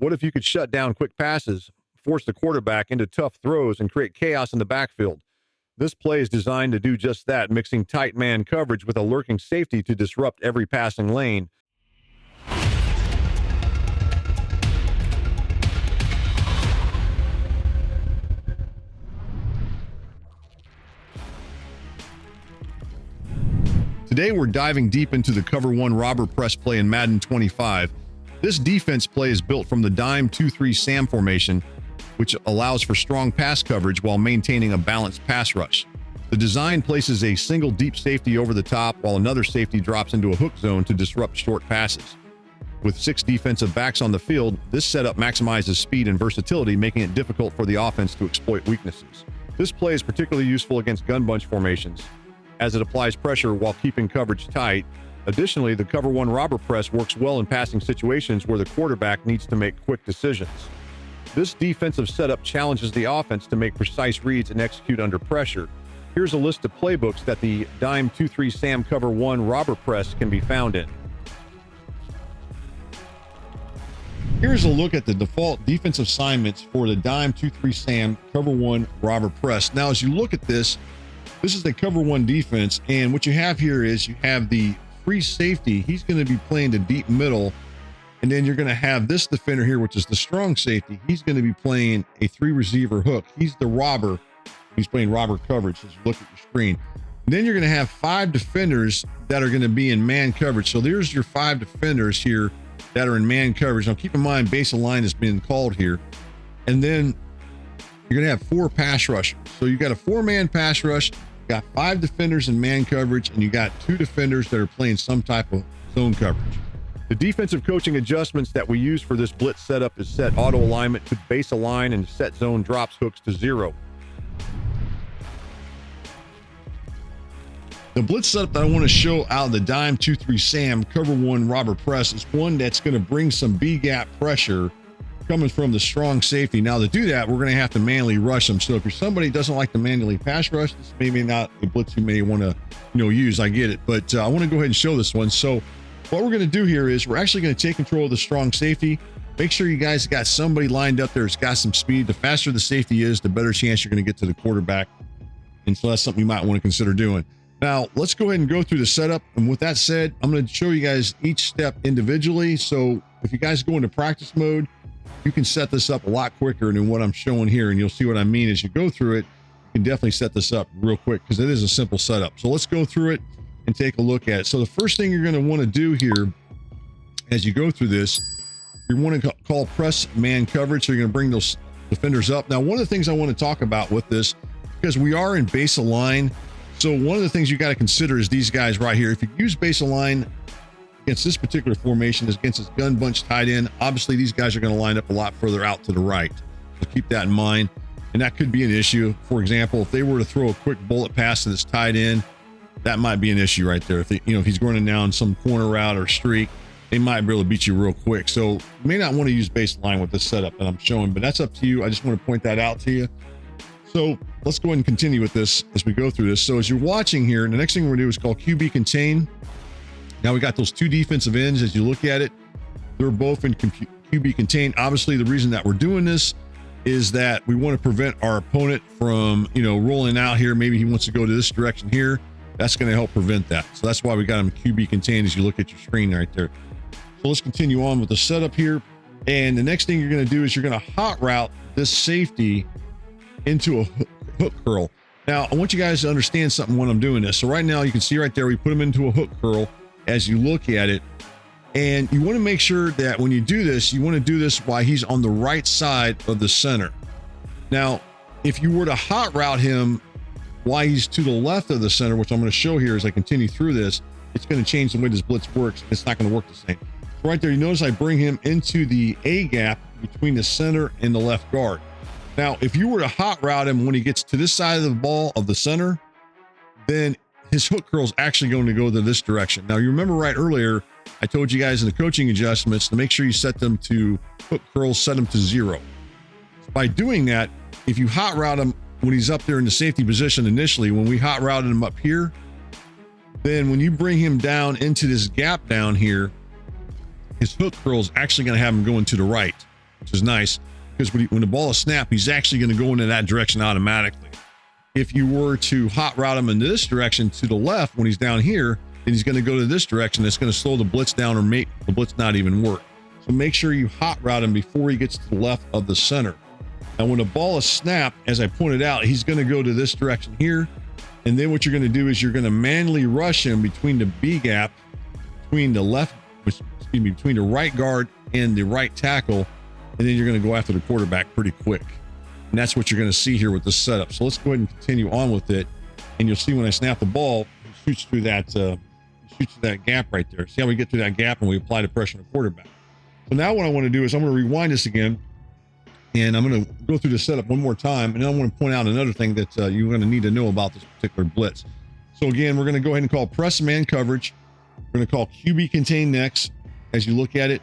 What if you could shut down quick passes, force the quarterback into tough throws, and create chaos in the backfield? This play is designed to do just that, mixing tight man coverage with a lurking safety to disrupt every passing lane. Today we're diving deep into the cover one robber press play in Madden 25. This defense play is built from the dime 2-3 Sam formation, which allows for strong pass coverage while maintaining a balanced pass rush. The design places a single deep safety over the top while another safety drops into a hook zone to disrupt short passes. With 6 defensive backs on the field, this setup maximizes speed and versatility, making it difficult for the offense to exploit weaknesses. This play is particularly useful against gun bunch formations, as it applies pressure while keeping coverage tight. Additionally, the cover one robber press works well in passing situations where the quarterback needs to make quick decisions. This defensive setup challenges the offense to make precise reads and execute under pressure. Here's a list of playbooks that the dime 2-3 Sam cover one robber press can be found in. Here's a look at the default defensive assignments for the dime 2-3 Sam cover one robber press. Now, as you look at this is the cover one defense, and what you have here is you have the free safety. He's going to be playing the deep middle, and then you're going to have this defender here, which is the strong safety. He's going to be playing a 3 receiver hook. He's the robber. He's playing robber coverage as you look at your screen. And then you're going to have 5 defenders that are going to be in man coverage. So there's your 5 defenders here that are in man coverage. Now keep in mind, base of line is being called here. And then you're going to have 4 pass rushers. So you got a 4-man pass rush, got 5 defenders in man coverage, and you got 2 defenders that are playing some type of zone coverage. The defensive coaching adjustments that we use for this blitz setup is set auto alignment to base align and set zone drops hooks to 0. The blitz setup that I want to show out of the dime 2-3 Sam cover one robber press is one that's going to bring some B gap pressure coming from the strong safety. Now, to do that, we're going to have to manually rush them. So if you're somebody who doesn't like to manually pass rush, this may be not a blitz you may want to use. I get it, but I want to go ahead and show this one. So what we're going to do here is we're actually going to take control of the strong safety. Make sure you guys got somebody lined up there that's got some speed. The faster the safety is, the better chance you're going to get to the quarterback. And so that's something you might want to consider doing. Now, let's go ahead and go through the setup. And with that said, I'm going to show you guys each step individually. So if you guys go into practice mode, you can set this up a lot quicker than what I'm showing here. And you'll see what I mean as you go through it. You can definitely set this up real quick because it is a simple setup. So let's go through it and take a look at it. So the first thing you're going to want to do here as you go through this, you want to call press man coverage. So you're going to bring those defenders up. Now, one of the things I want to talk about with this, because we are in base align, so one of the things you got to consider is these guys right here. If you use base align against this particular formation, against this gun bunch tight end, obviously these guys are going to line up a lot further out to the right. So keep that in mind. And that could be an issue. For example, if they were to throw a quick bullet pass to this tight end, that might be an issue right there. If they, if he's going down some corner route or streak, they might be able to beat you real quick. So you may not want to use base align with this setup that I'm showing, but that's up to you. I just want to point that out to you. So let's go ahead and continue with this as we go through this. So as you're watching here, the next thing we're gonna do is called QB contain. Now we got those 2 defensive ends. As you look at it, they're both in QB contain. Obviously, the reason that we're doing this is that we want to prevent our opponent from, rolling out here. Maybe he wants to go to this direction here. That's going to help prevent that. So that's why we got him QB contain as you look at your screen right there. So let's continue on with the setup here. And the next thing you're going to do is you're going to hot route this safety into a hook curl. Now, I want you guys to understand something when I'm doing this. So right now you can see right there, we put him into a hook curl as you look at it. And you want to make sure that when you do this, you want to do this while he's on the right side of the center. Now, if you were to hot route him while he's to the left of the center, which I'm going to show here as I continue through this, it's going to change the way this blitz works. It's not going to work the same. So right there, you notice I bring him into the A gap between the center and the left guard. Now, if you were to hot route him when he gets to this side of the ball of the center, then his hook curl is actually going to go to this direction. Now, you remember right earlier, I told you guys in the coaching adjustments to make sure you set them to hook curls, set them to 0. By doing that, if you hot route him when he's up there in the safety position initially, when we hot routed him up here, then when you bring him down into this gap down here, his hook curl is actually going to have him going to the right. which is nice because when the ball is snapped, he's actually going to go into that direction automatically. If you were to hot route him in this direction to the left when he's down here, then he's going to go to this direction. It's going to slow the blitz down or make the blitz not even work. So make sure you hot route him before he gets to the left of the center. And when the ball is snapped, as I pointed out, he's going to go to this direction here. And then what you're going to do is you're going to manually rush him between the B gap, between the between the right guard and the right tackle. And then you're going to go after the quarterback pretty quick. And that's what you're going to see here with this setup. So let's go ahead and continue on with it. And you'll see when I snap the ball, he shoots through that gap right there. See how we get through that gap and we apply the pressure on the quarterback. So now what I want to do is I'm going to rewind this again. And I'm going to go through the setup one more time. And then I want to point out another thing that you're going to need to know about this particular blitz. So again, we're going to go ahead and call press man coverage. We're going to call QB contain next as you look at it.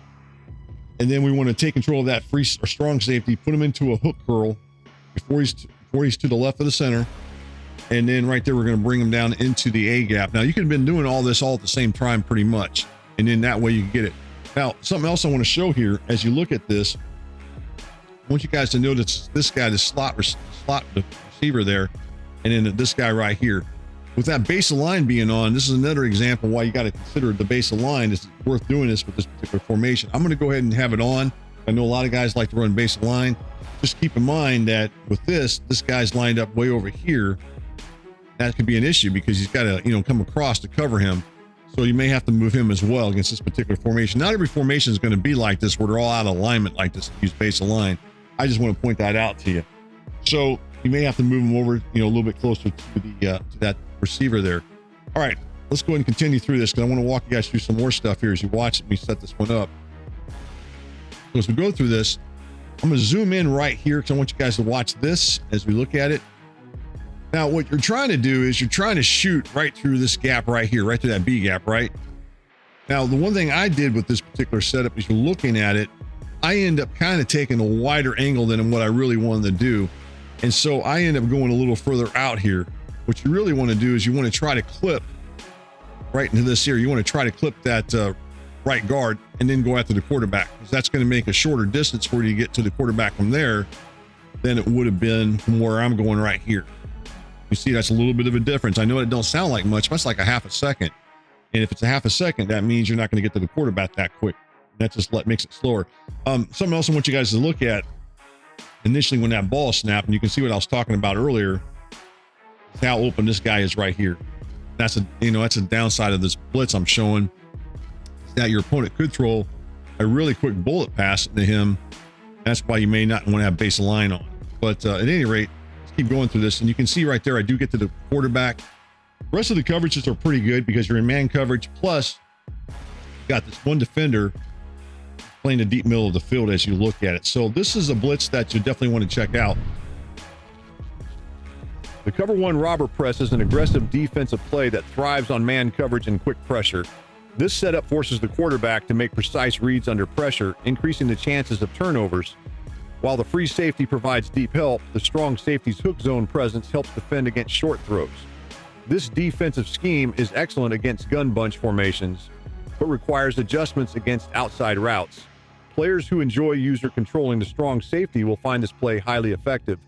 And then we want to take control of that free or strong safety, put him into a hook curl before he's to the left of the center. And then right there, we're going to bring him down into the A gap. Now you could have been doing all this all at the same time pretty much. And then that way you can get it. Now, something else I want to show here as you look at this. I want you guys to notice this guy, the slot receiver there, and then this guy right here. With that base of line being on, this is another example why you got to consider the base of line is worth doing this with this particular formation. I'm going to go ahead and have it on. I know a lot of guys like to run base of line. Just keep in mind that with this guy's lined up way over here. That could be an issue because he's got to, come across to cover him. So you may have to move him as well against this particular formation. Not every formation is going to be like this where they're all out of alignment like this, use base of line. I just want to point that out to you. So you may have to move him over, a little bit closer to that receiver there. All right, let's go ahead and continue through this because I want to walk you guys through some more stuff here as you watch me set this one up. So as we go through this, I'm going to zoom in right here because I want you guys to watch this as we look at it. Now, what you're trying to do is you're trying to shoot right through this gap right here, right through that B gap, right? Now, the one thing I did with this particular setup is you're looking at it, I end up kind of taking a wider angle than what I really wanted to do. And so I end up going a little further out here. What you really want to do is you want to try to clip right into this here. You want to try to clip that right guard and then go after the quarterback because that's going to make a shorter distance for you to get to the quarterback from there than it would have been from where I'm going right here. You see, that's a little bit of a difference. I know it don't sound like much, but it's like a half a second. And if it's a half a second, that means you're not going to get to the quarterback that quick. That just makes it slower. Something else I want you guys to look at initially when that ball snapped, and you can see what I was talking about earlier, is how open this guy is right here. That's a downside of this blitz I'm showing, is that your opponent could throw a really quick bullet pass into him. That's why you may not want to have base line on. But at any rate, let's keep going through this. And you can see right there, I do get to the quarterback. The rest of the coverages are pretty good because you're in man coverage. Plus, you got this one defender playing the deep middle of the field as you look at it. So this is a blitz that you definitely want to check out. The cover one robber press is an aggressive defensive play that thrives on man coverage and quick pressure. This setup forces the quarterback to make precise reads under pressure, increasing the chances of turnovers. While the free safety provides deep help, the strong safety's hook zone presence helps defend against short throws. This defensive scheme is excellent against gun bunch formations, but requires adjustments against outside routes. Players who enjoy user controlling the strong safety will find this play highly effective.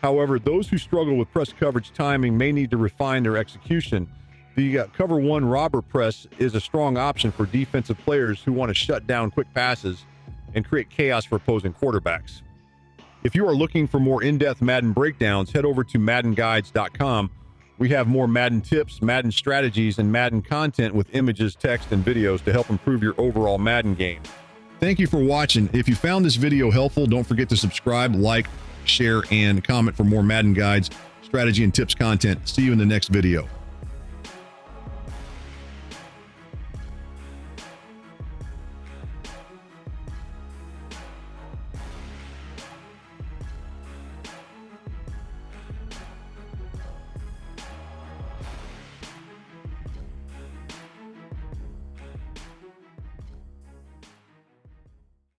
However, those who struggle with press coverage timing may need to refine their execution. The cover one robber press is a strong option for defensive players who want to shut down quick passes and create chaos for opposing quarterbacks. If you are looking for more in-depth Madden breakdowns, head over to MaddenGuides.com. We have more Madden tips, Madden strategies, and Madden content with images, text, and videos to help improve your overall Madden game. Thank you for watching. If you found this video helpful, don't forget to subscribe, like, share, and comment for more Madden guides, strategy, and tips content. See you in the next video.